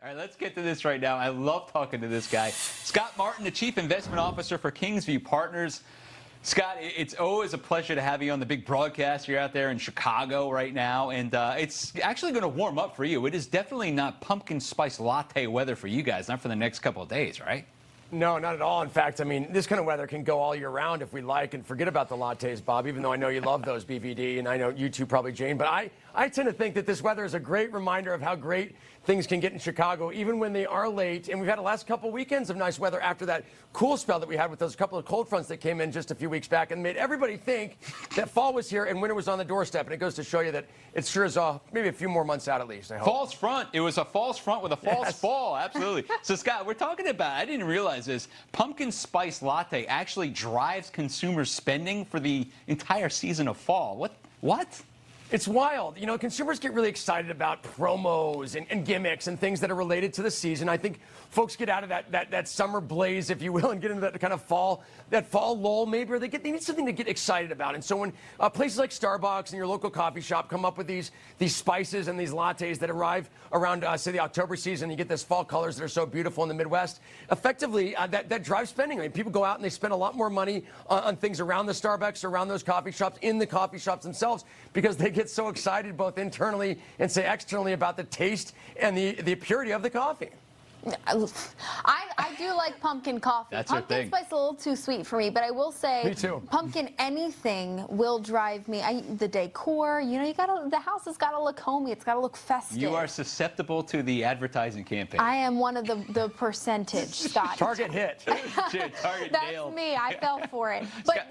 All right, let's get to this right now. I love talking to this guy. Scott Martin, the Chief Investment Officer for Kingsview Partners. Scott, it's always a pleasure to have you on the big broadcast. You're out there in Chicago right now, and it's actually going to warm up for you. It is definitely not pumpkin spice latte weather for you guys, not for the next couple of days, right? No, not at all. In fact, I mean, this kind of weather can go all year round if we like, and forget about the lattes, Bob, even though I know you love those, BVD, and I know you too probably, Jane. But I tend to think that this weather is a great reminder of how great things can get in Chicago, even when they are late. And we've had the last couple of weekends of nice weather after that cool spell that we had with those couple of cold fronts that came in just a few weeks back and made everybody think that fall was here and winter was on the doorstep. And it goes to show you that it sure is maybe a few more months out at least, I hope. False front. It was a false front with a false fall. Absolutely. So, Scott, we're talking about, I didn't realize this, pumpkin spice latte actually drives consumer spending for the entire season of fall. What? It's wild. You know, consumers get really excited about promos and gimmicks and things that are related to the season. I think folks get out of that summer blaze, if you will, and get into that kind of fall lull maybe, or they need something to get excited about. And so when places like Starbucks and your local coffee shop come up with these spices and these lattes that arrive around, say, the October season, you get this fall colors that are so beautiful in the Midwest, effectively that drives spending. I mean, people go out and they spend a lot more money on things around the Starbucks, around those coffee shops, in the coffee shops themselves, because they get so excited both internally and say externally about the taste and the purity of the coffee. I do like pumpkin coffee. That's your pumpkin thing. spice is a little too sweet for me, but I will say, me too. Pumpkin anything will drive me. The decor, you know, the house has got to look homey. It's got to look festive. You are susceptible to the advertising campaign. I am one of the percentage, Scott. Target hit. Target That's nailed. me. I fell for it. But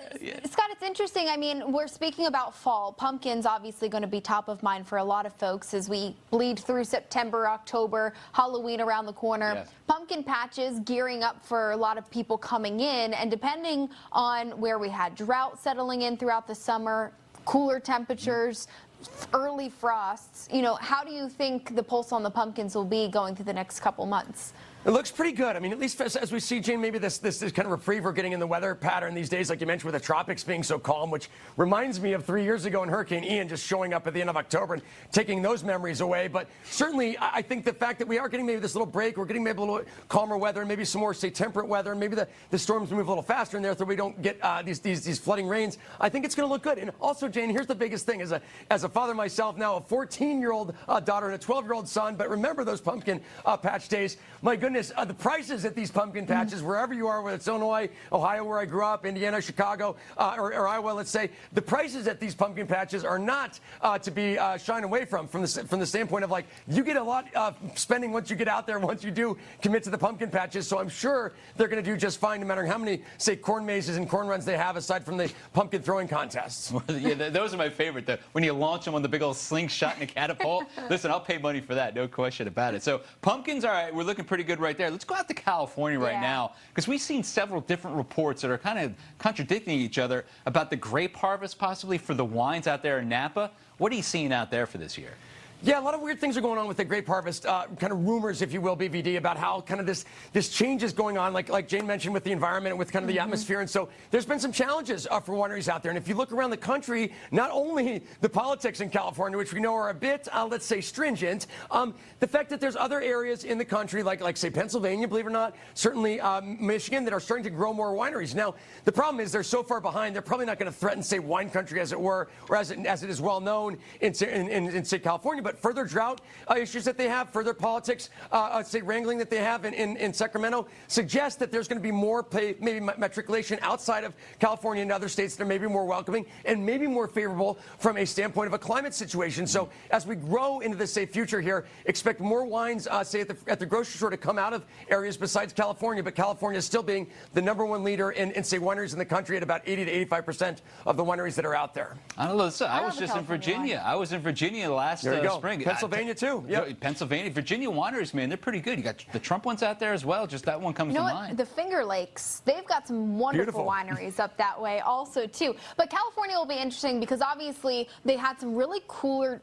Scott, it's interesting. I mean, we're speaking about fall. Pumpkin's obviously going to be top of mind for a lot of folks as we bleed through September, October, Halloween around the corner. Yes. Pumpkin patches gearing up for a lot of people coming in, and depending on where we had drought settling in throughout the summer, cooler temperatures, early frosts, you know, how do you think the pulse on the pumpkins will be going through the next couple months? It looks pretty good. I mean, at least as we see, Jane, maybe this kind of reprieve we're getting in the weather pattern these days, like you mentioned, with the tropics being so calm, which reminds me of 3 years ago in Hurricane Ian just showing up at the end of October and taking those memories away. But certainly, I think the fact that we are getting maybe this little break, we're getting maybe a little calmer weather, and maybe some more, say, temperate weather, and maybe the storms move a little faster in there so we don't get these flooding rains. I think it's going to look good. And also, Jane, here's the biggest thing. As a father myself, now a 14-year-old daughter and a 12-year-old son, but remember those pumpkin patch days. My goodness, the prices at these pumpkin patches, wherever you are, whether it's Illinois, Ohio, where I grew up, Indiana, Chicago, or Iowa, let's say, the prices at these pumpkin patches are not to be shied away from the standpoint of, like, you get a lot of spending once you get out there, once you do commit to the pumpkin patches. So I'm sure they're going to do just fine no matter how many, say, corn mazes and corn runs they have aside from the pumpkin throwing contests. Yeah, those are my favorite. When you launch them on the big old slingshot and a catapult. Listen, I'll pay money for that, no question about it. So pumpkins, all right, we're looking pretty good right there. Let's go out to California right now, because we've seen several different reports that are kind of contradicting each other about the grape harvest possibly for the wines out there in Napa. What are you seeing out there for this year? Yeah, a lot of weird things are going on with the grape harvest, kind of rumors, if you will, BVD, about how kind of this change is going on, like Jane mentioned, with the environment and with kind of the atmosphere. And so there's been some challenges for wineries out there. And if you look around the country, not only the politics in California, which we know are a bit, let's say, stringent, the fact that there's other areas in the country, like say, Pennsylvania, believe it or not, certainly Michigan, that are starting to grow more wineries. Now, the problem is they're so far behind, they're probably not going to threaten, say, wine country, as it were, or as it is well known in say, California. But further drought issues that they have, further politics, say, wrangling that they have in Sacramento, suggest that there's going to be more maybe matriculation outside of California and other states that are maybe more welcoming and maybe more favorable from a standpoint of a climate situation. So as we grow into the, say, future here, expect more wines, say, at the grocery store to come out of areas besides California, but California still being the #1 leader in say, wineries in the country at about 80 to 85% of the wineries that are out there. I don't know. I was just in Virginia. Wine. I was in Virginia last spring. Pennsylvania, too. Yep. Pennsylvania, Virginia wineries, man, they're pretty good. You got the Trump ones out there as well. Just that one comes to mind. The Finger Lakes, they've got some wonderful wineries up that way also, too. But California will be interesting because obviously they had some really cooler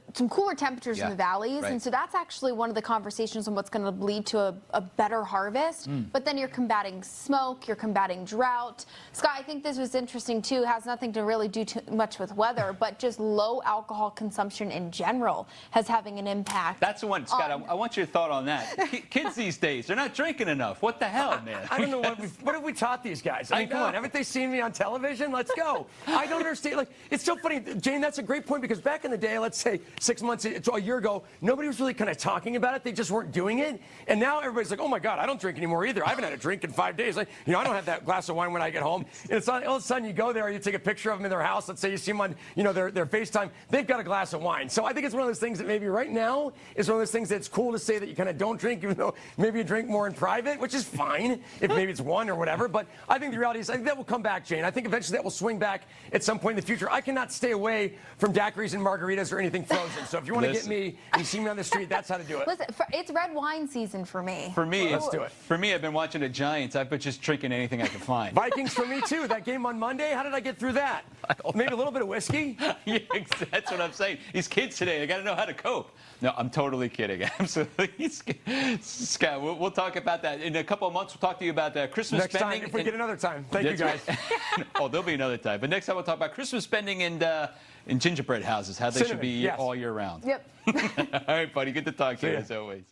temperatures in the valleys. Right. And so that's actually one of the conversations on what's going to lead to a better harvest. But then you're combating smoke, you're combating drought. Scott, I think this was interesting, too. It has nothing to really do too much with weather, but just low alcohol consumption in general has having an impact. That's the one, Scott. I want your thought on that. Kids these days, they're not drinking enough. What the hell, man? I don't know what have we taught these guys? I mean, come on, haven't they seen me on television? Let's go. I don't understand. Like, it's so funny, Jane. That's a great point because back in the day, let's say 6 months, a year ago, nobody was really kind of talking about it. They just weren't doing it. And now everybody's like, oh my God, I don't drink anymore either. I haven't had a drink in 5 days. Like, I don't have that glass of wine when I get home. And it's all of a sudden you go there, you take a picture of them in their house. Let's say you see them on, their FaceTime. They've got a glass of wine. So I think it's one of those things that maybe right now is one of those things that's cool to say that you kind of don't drink, even though maybe you drink more in private, which is fine if maybe it's one or whatever. But I think the reality is I think that will come back, Jane. I think eventually that will swing back at some point in the future. I cannot stay away from daiquiris and margaritas or anything frozen. So if you want to get me and you see me on the street, that's how to do it. Listen, it's red wine season for me. For me, let's do it. For me, I've been watching the Giants. I've been just drinking anything I can find. Vikings for me too. That game on Monday, how did I get through that? Maybe a little bit of whiskey? Yeah, that's what I'm saying. These kids today, they got to know how to cope. No, I'm totally kidding. Absolutely. Scott, we'll talk about that. In a couple of months, we'll talk to you about Christmas next spending. Time, if we get another time. Thank you, guys. Oh, there'll be another time. But next time, we'll talk about Christmas spending and gingerbread houses, how they should be all year round. Yep. All right, buddy. Good to talk to you, as always.